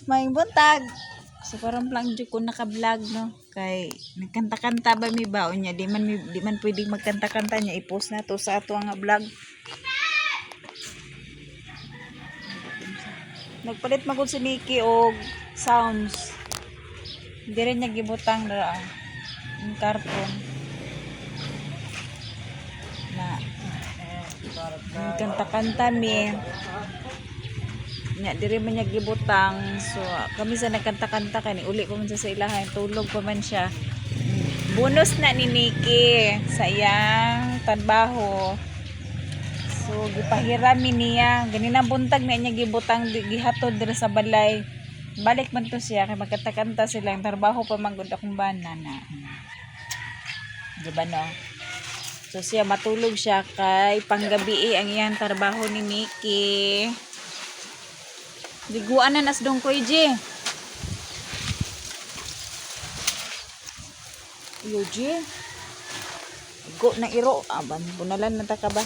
May buntag. So parang lang jud ko naka-vlog no. Kay nagkanta-kanta ba mi ba unya di man pwedeng magkanta-kanta niya i-post na to sa ato nga vlog. Nagpalit magud si Nikki og sounds. Di rin niya gibutang dara ang karton. Na kanta-kanta mi. Nya diri man niya gibutang. So kami sa nagkanta-kanta kani uli pa man siya sa ilahan, tulog pa man siya. Bonus na ni Nikki sa iyang trabaho. So gipahiram niya ganina buntag na niya gibutang gihatod dira sa balay. Balik man to siya kay magkanta-kanta sila ang trabaho pa man gud akong bana na. Di ba no? So siya matulog siya kay panggabi ang iyang trabaho ni Nikki. Liguan na nas dong koy je. Yo je. Go na iro. Aban, bunalan na ta ka ba?